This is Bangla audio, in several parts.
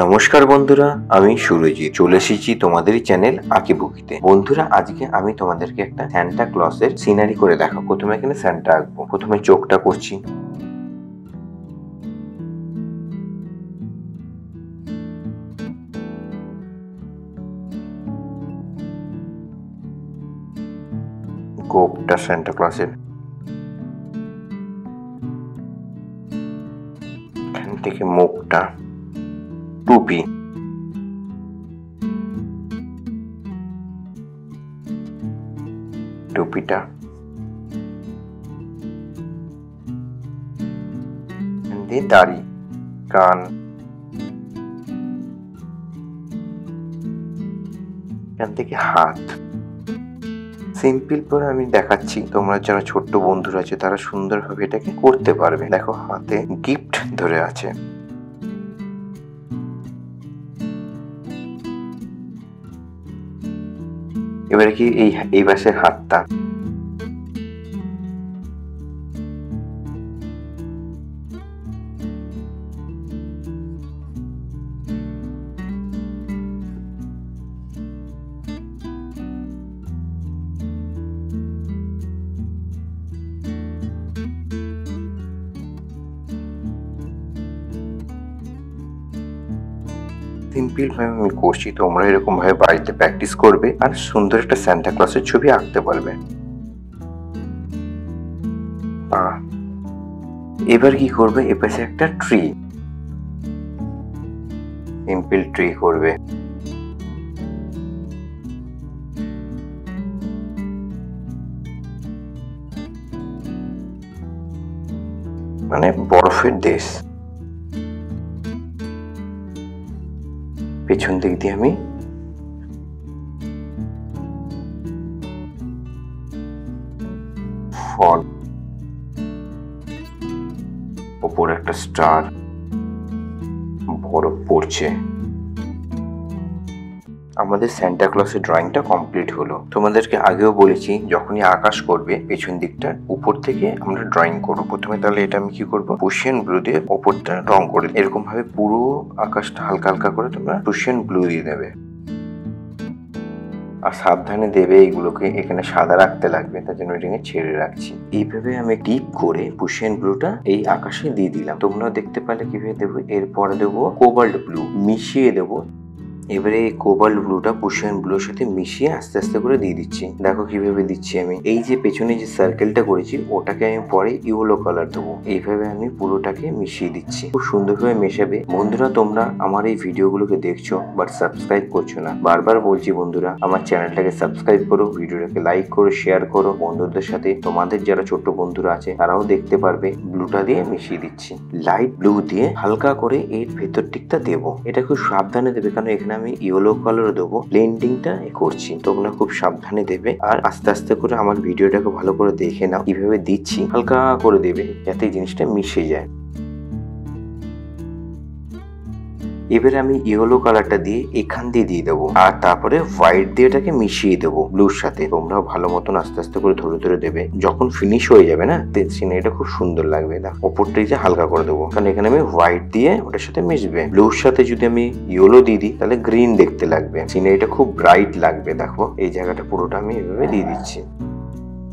নমস্কার বন্ধুরা, আমি সুরজিৎ চলে এসেছি তোমাদেরই চ্যানেল আঁকিবুকিতে। বন্ধুরা, আজকে আমি তোমাদেরকে একটা সান্টা ক্লজের সিনারি করে দেখাবো। প্রথমে এখানে সান্টা আঁকবো। প্রথমে চোখটা করছি। গোপটা সান্টা ক্লজের, এখান থেকে মুখটা, টুপি, টুপিটা, দাড়ি, কান, এখান থেকে হাত। সিম্পল করে আমি দেখাচ্ছি, তোমরা যারা ছোট্ট বন্ধুরা আছে তারা সুন্দরভাবে এটাকে করতে পারবে। দেখো, হাতে গিফট ধরে আছে। এবারে কি এই পাশের হাতটা, সিম্পল ভাবে আমি করছি। তোমরা এরকম ভাবে বাড়িতে প্র্যাকটিস করবে আর সুন্দর একটা সান্টা ক্লজের ছবি আঁকতে পারবে। এবার কি করবে, এপাশে একটা ট্রি, সিম্পল ট্রি করবে। মানে বরফের দেশ। পেছন দিক দিয়ে আমি ফল, ওপরে একটা স্টার, বরফ পড়ছে। আমাদের সান্টা ক্লজের ড্রয়িংটা কমপ্লিট হলো। তোমাদেরকে আগেও বলেছি, যখনই আকাশ করবে পেছন দিকটা উপর থেকে আমরা ড্রয়িং করবো। প্রথমে তাহলে এটা আমি কি করবো, প্রুশিয়ান ব্লু দিয়ে ওপরটা রং করে এরকম ভাবে পুরো আকাশটা হালকা হালকা করে তোমরা প্রুশিয়ান ব্লু দিয়ে দেবে। আর সাবধানে দেবে, এইগুলোকে এখানে সাদা রাখতে লাগবে, তার জন্য এটাকে ছেড়ে রাখছি। এইভাবে আমি ডিপ করে প্রুশিয়ান ব্লুটা এই আকাশে দিয়ে দিলাম। তোমরা দেখতে পারলে কিভাবে দেবো। এরপরে দেবো কোবাল্ট ব্লু, মিশিয়ে দেবো। এবারে এই কোবাল্ট ব্লুটা প্রুশিয়ান ব্লুর সাথে মিশিয়ে আস্তে আস্তে করে দিয়ে দিচ্ছি। দেখো কিভাবে দিচ্ছি আমি। এই যে পেছনে যে সার্কেলটা করেছি ওটাকে আমি পরে ইয়েলো কালার দেবো। এইভাবে আমি পুরোটাকে মিশিয়ে দিচ্ছি, খুব সুন্দরভাবে মেশাবে। বন্ধুরা, তোমরা আমার এই ভিডিওগুলোকে দেখছো বাট সাবস্ক্রাইব করছো না। বারবার বলছি বন্ধুরা, আমার চ্যানেলটাকে সাবস্ক্রাইব করো, ভিডিওটাকে লাইক করো, শেয়ার করো বন্ধুদের সাথে। তোমাদের যারা ছোট্ট বন্ধুরা আছে তারাও দেখতে পারবে। ব্লুটা দিয়ে মিশিয়ে দিচ্ছি, লাইট ব্লু দিয়ে হালকা করে এর ভেতর দিকটা দেবো। এটা খুব সাবধানে দেবে, কারণ এখানে আমি ইয়েলো কালার দেবো। ব্লেন্ডিংটা করছি, তোমরা খুব সাবধানে দেবে। আর আস্তে আস্তে করে আমার ভিডিওটাকে ভালো করে দেখে নাও, কিভাবে দিচ্ছি হালকা করে দেবে যাতে জিনিসটা মিশে যায়। এবারে আমি ইয়েলো কালারটা দিয়ে এখান দিয়ে দিয়ে দেবো, আর তারপরে হোয়াইট দিয়ে এটাকে মিশিয়ে দেবো ব্লুর সাথে। তোমরাও ভালো মতন আস্তে আস্তে করে ধরে ধরে দেবে। যখন ফিনিশ হয়ে যাবে না, সিনারিটা খুব সুন্দর লাগবে। দেখো, ওপরটাই যে হালকা করে দেবো, কারণ এখানে আমি হোয়াইট দিয়ে ওটার সাথে মিশবে। ব্লুর সাথে যদি আমি ইয়েলো দিয়ে দিই তাহলে গ্রিন দেখতে লাগবে, সিনারিটা খুব ব্রাইট লাগবে। দেখো, এই জায়গাটা পুরোটা আমি এভাবে দিয়ে দিচ্ছি।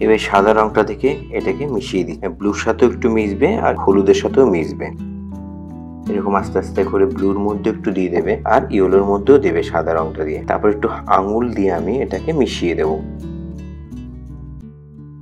এবার সাদা রংটা থেকে এটাকে মিশিয়ে দিই। ব্লুর সাথেও একটু মিশবে আর হলুদের সাথেও মিশবে। এরকম আস্তে আস্তে করে ব্লুর মধ্যে একটু দিয়ে দেবে আর ইয়েলোর মধ্যেও দেবে সাদা রংটা দিয়ে। তারপর একটু আঙুল দিয়ে আমি এটাকে মিশিয়ে দেবো।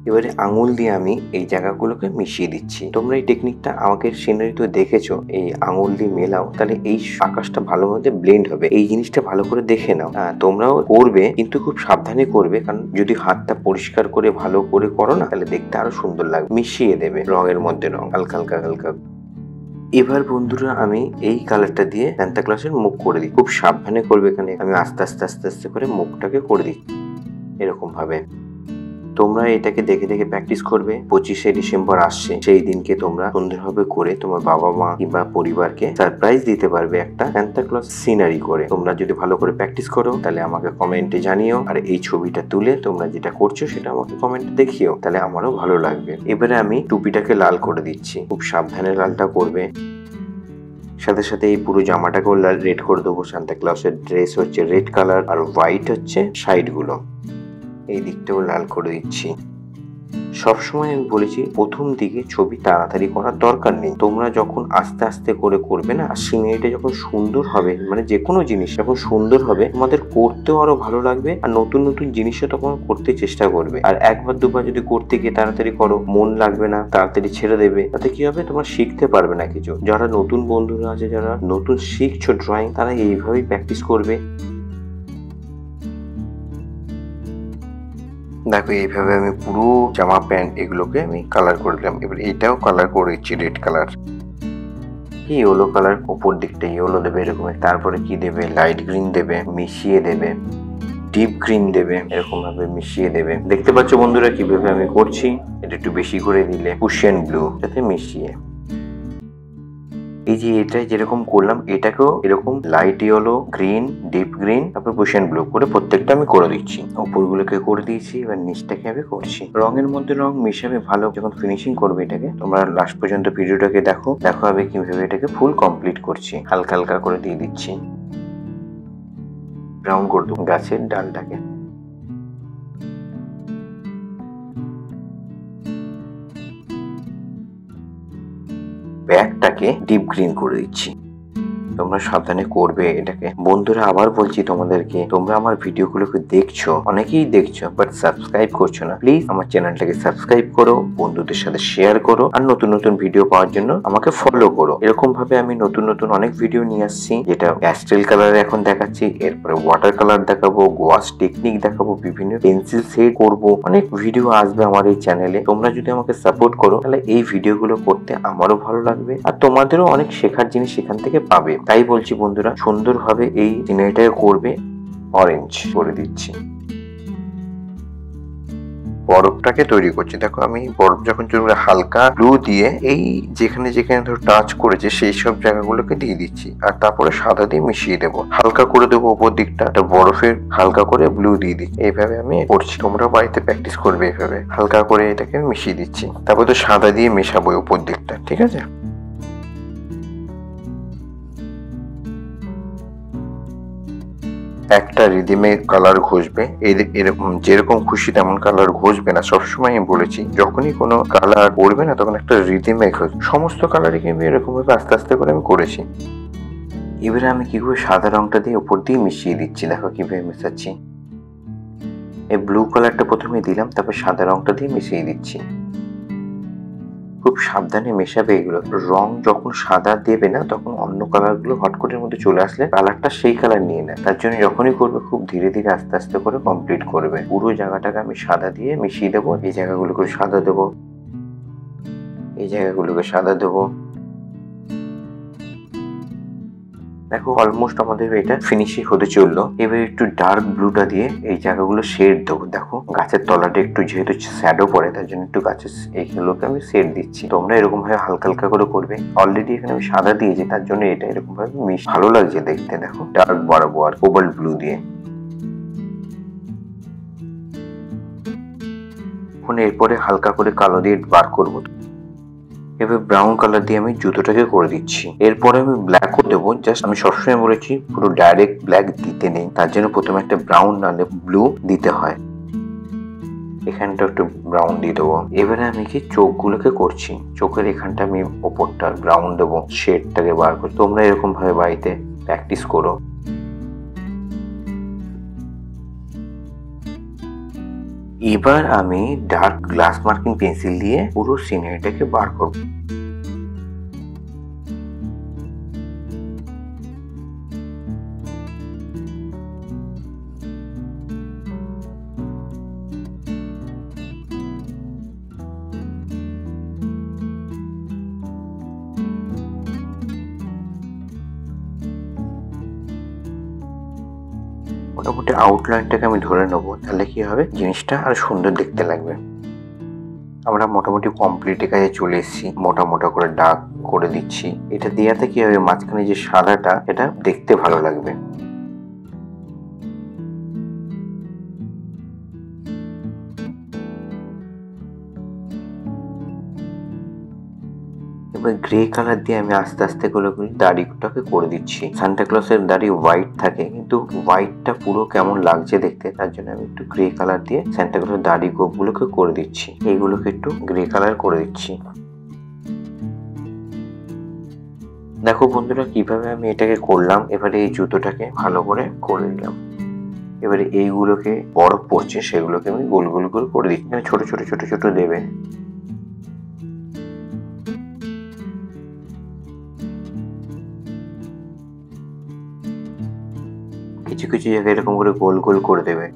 এবারে আঙুল দিয়ে আমি এই জায়গাগুলোকে মিশিয়ে দিচ্ছি। তোমরা এই টেকনিকটা আমাকে সিনারিতে দেখেছো, এই আঙুল দিয়ে মেলাও, তাহলে এই আকাশটা ভালো মতো ব্লেন্ড হবে। এই জিনিসটা ভালো করে দেখে নাও। তোমরাও করবে, কিন্তু খুব সাবধানে করবে, কারণ যদি হাতটা পরিষ্কার করে ভালো করে করো না, তাহলে দেখতে আরো সুন্দর লাগবে। মিশিয়ে দেবে রঙের মধ্যে রং, হালকা হালকা হালকা। এবার বন্ধুরা, আমি এই কালারটা দিয়ে সান্টা ক্লজের মুখ করে দিই। খুব সাবধানে করবে, এখানে আমি আস্তে আস্তে আস্তে আস্তে করে মুখটাকে করে দিই এরকম ভাবে। তোমরা এটাকে দেখে দেখে প্র্যাকটিস করবে। 25শে ডিসেম্বর আসছে, সেই দিনকে তোমরা সুন্দরভাবে করে তোমার বাবা মা কিংবা পরিবারকে সারপ্রাইজ দিতে পারবে একটা সান্টা ক্লজ সিনারি করে। তোমরা যদি ভালো করে প্র্যাকটিস করো তাহলে আমাকে কমেন্টে জানিও, আর এই ছবিটা তুলে তোমরা যেটা করছো সেটা আমাকে কমেন্টে দেখিও, তাহলে আমারও ভালো লাগবে। এবারে আমি টুপিটাকে লাল করে দিচ্ছি, খুব সাবধানে লালটা করবে। সাথে সাথে এই পুরো জামাটাকেও রেড করে দেবো। সান্তা ক্লজের ড্রেস হচ্ছে রেড কালার আর হোয়াইট হচ্ছে সাইড গুলো, এই দিকটাও লাল করে দিচ্ছি। সবসময় আমি বলেছি প্রথম দিকে ছবি তাড়াতাড়ি করার দরকার নেই। তোমরা যখন আস্তে আস্তে করে করবে না, সিনারিটা যখন সুন্দর হবে, মানে যে কোনো জিনিস যখন সুন্দর হবে তোমাদের করতেও আরো ভালো লাগবে, আর নতুন নতুন জিনিসও তখন করতে চেষ্টা করবে। আর একবার দুবার যদি করতে গিয়ে তাড়াতাড়ি করো, মন লাগবে না, তাড়াতাড়ি ছেড়ে দেবে, তাতে কি হবে তোমরা শিখতে পারবে না কিছু। যারা নতুন বন্ধুরা আছে, যারা নতুন শিখছো ড্রয়িং, তারা এইভাবেই প্র্যাকটিস করবে। দেখো এইভাবে আমি পুরো জামা প্যান্ট এগুলোকে আমি কালার করে দিলাম। এবার এইটাও কালার করে দিচ্ছি রেড কালার। ইয়েলো কালার, উপর দিকটা ইয়েলো দেবে এরকম, তারপরে কি দেবে লাইট গ্রিন দেবে, মিশিয়ে দেবে, ডিপ গ্রিন দেবে, এরকম ভাবে মিশিয়ে দেবে। দেখতে পাচ্ছ বন্ধুরা কিভাবে আমি করছি। এটা একটু বেশি করে দিলে কুশন ব্লু সাথে মিশিয়ে, এই যে এটা যেরকম করলাম এটাকেও এরকম light yellow, green, deep green, তারপর কুশন ব্লু করে প্রত্যেকটা আমি করে দিচ্ছি। উপরগুলোকে করে দিয়েছি, এবার নিচটাকে আমি করছি। রঙের মধ্যে রং মেশাবে ভালো। যখন ফিনিশিং করবে এটাকে, তোমরা লাস্ট পর্যন্ত ভিডিওটাকে দেখো, হবে কিভাবে এটাকে ফুল কমপ্লিট করছি। হালকা হালকা করে দিয়ে দিচ্ছি, ব্রাউন করে দেবো গাছের ডালটাকে। ব্যাগটাকে ডিপ গ্রিন করে দিচ্ছি। তোমরা সাবধানে করবে এটাকে। বন্ধুরা আবার বলছি তোমাদেরকে, তোমরা আমার ভিডিওগুলোকে দেখছো, অনেকেই দেখছো, বাট সাবস্ক্রাইব করছো না। প্লিজ আমার চ্যানেলটাকে সাবস্ক্রাইব করো, বন্ধুদের সাথে শেয়ার করো, আর নতুন নতুন ভিডিও পাওয়ার জন্য আমাকে ফলো করো। এরকম ভাবে আমি নতুন নতুন অনেক ভিডিও নিয়ে আসছি, যেটা প্যাস্টেল কালারে এখন দেখাচ্ছি, এরপরে ওয়াটার কালার দেখাবো, গোয়াশ টেকনিক দেখাবো, বিভিন্ন পেন্সিল শেড করবো, অনেক ভিডিও আসবে আমার এই চ্যানেলে। তোমরা যদি আমাকে সাপোর্ট করো, তাহলে এই ভিডিওগুলো করতে আমারও ভালো লাগবে, আর তোমাদেরও অনেক শেখার জিনিস সেখান থেকে পাবে। তাই বলছি বন্ধুরা, সুন্দরভাবে এই সিনারিটাকে করবে। অরেঞ্জ করে দিচ্ছি। বরফটাকে তৈরি করছি। দেখো আমি বরফ যখন হালকা ব্লু দিয়ে এই যেখানে যেখানে ধরো টাচ করেছে সেই সব জায়গাগুলোকে দিয়ে দিচ্ছি, আর তারপরে সাদা দিয়ে মিশিয়ে দেবো, হালকা করে দেবো উপর দিকটা, বরফের হালকা করে ব্লু দিয়ে দিচ্ছি। এইভাবে আমি করছি, তোমরা বাড়িতে প্র্যাকটিস করবে এইভাবে। হালকা করে এটাকে মিশিয়ে দিচ্ছি, তারপর তো সাদা দিয়ে মেশাবো উপর দিকটা, ঠিক আছে। একটা রিদিমে কালার ঘষবে, এরকম যেরকম খুশি তেমন কালার ঘষবে না। সবসময় আমি বলেছি, যখনই কোনো কালার করবে না তখন একটা রিদিমে ঘষ। সমস্ত কালারই কিন্তু এরকম ভাবে আস্তে আস্তে করে আমি করেছি। এবারে আমি কি করে সাদা রংটা দিয়ে উপর দিয়ে মিশিয়ে দিচ্ছি। দেখো কিভাবে মেশাচ্ছি। এই ব্লু কালারটা প্রথমে দিলাম, তারপর সাদা রংটা দিয়ে মিশিয়ে দিচ্ছি। খুব সাবধানে মেশাবে এগুলো। রং যখন সাদা দেবে না, তখন অন্য কালার গুলো হট করে মধ্যে চলে আসলে কালারটা সেই কালার নিয়ে নেয়। তার জন্য যখনই করবে খুব ধীরে ধীরে আস্তে আস্তে করে কমপ্লিট করবে। পুরো জায়গাটাকে আমি সাদা দিয়ে মিশিয়ে দেবো। এই জায়গাগুলোকে সাদা দেবো, এই জায়গাগুলোকে সাদা দেবো। দেখো অলমোস্ট আমাদের এটা ফিনিশিং হতে চললো। এবার একটু ডার্ক ব্লুটা দিয়ে এই জায়গাগুলো শেড দেবো। দেখো গাছের তলাটা একটু যেহেতু শ্যাডো পড়ে, তার জন্য একটু গাছের এইগুলোকে আমি শেড দিচ্ছি। তোমরা এরকম ভাবে হালকা হালকা করে করবে। অলরেডি এখানে আমি সাদা দিয়েছি, তার জন্য এটা এরকম ভাবে ভালো লাগছে দেখতে। দেখো ডার্ক বাড়াবো আর কোবাল্ট ব্লু দিয়ে। এরপরে হালকা করে কালো দিয়ে বার করবো। এবার ব্রাউন কালার দিয়ে আমি জুতোটাকে করে দিচ্ছি। এরপরে আমি ব্ল্যাকও দেবো। জাস্ট আমি সবসময় বলেছি পুরো ডাইরেক্ট ব্ল্যাক দিতে নেই, তার জন্য প্রথমে একটা ব্রাউন নাহলে ব্লু দিতে হয়। এখানটা একটু ব্রাউন দিয়ে দেবো। এবারে আমি কি চোখগুলোকে করছি। চোখের এখানটা আমি ওপরটা ব্রাউন দেবো, শেডটাকে বার করছি। তোমরা এরকম ভাবে বাড়িতে প্র্যাকটিস করো। এবার আমি ডার্ক গ্লাস মার্কিং পেন্সিল দিয়ে পুরো সিনারিটাকে বার করব। মোটামুটি আউটলাইনটাকে আমি ধরে নেবো, তাহলে কি হবে জিনিসটা আর সুন্দর দেখতে লাগবে। আমরা মোটামুটি কমপ্লিট কাজে চলে এসেছি। মোটা মোটা করে দাগ করে দিচ্ছি। এটা দেওয়াতে কি হবে, মাঝখানে যে সাদাটা এটা দেখতে ভালো লাগবে। এবার গ্রে কালার দিয়ে আমি আস্তে আস্তে দাড়িটাকে করে দিচ্ছি। সান্টা ক্লসের দাড়ি হোয়াইট থাকে, কিন্তু হোয়াইটটা পুরো কেমন লাগছে দেখতে, তার জন্য আমি একটু গ্রে কালার দিয়ে সান্টা ক্লসের দাড়ি গোপগুলোকে করে দিচ্ছি। এইগুলোকে একটু গ্রে কালার করে দিচ্ছি। দেখো বন্ধুরা কিভাবে আমি এটাকে করলাম। এবারে এই জুতোটাকে ভালো করে করে নিলাম। এবারে এইগুলোকে বরফ পড়ছে সেগুলোকে আমি গোল গোল করে দিচ্ছি। ছোট ছোট ছোট ছোট দেবে। কিছু কিছু জায়গায় এরকম করে গোল গোল করে দেবে।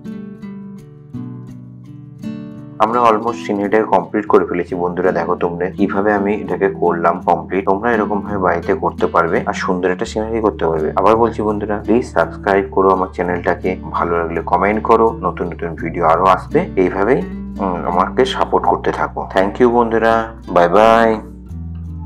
আমরা অলমোস্ট সিনারিটাকে কমপ্লিট করে ফেলেছি বন্ধুরা। দেখো তোমরা কিভাবে আমি এটাকে করলাম কমপ্লিট। তোমরা এরকম ভাবে বাড়িতে করতে পারবে আর সুন্দর একটা সিনারি করতে পারবে। আবার বলছি বন্ধুরা, প্লিজ সাবস্ক্রাইব করো আমার চ্যানেলটাকে, ভালো লাগলে কমেন্ট করো, নতুন নতুন ভিডিও আরো আসবে। এইভাবেই আমাকে সাপোর্ট করতে থাকো। থ্যাংক ইউ বন্ধুরা, বাই বাই।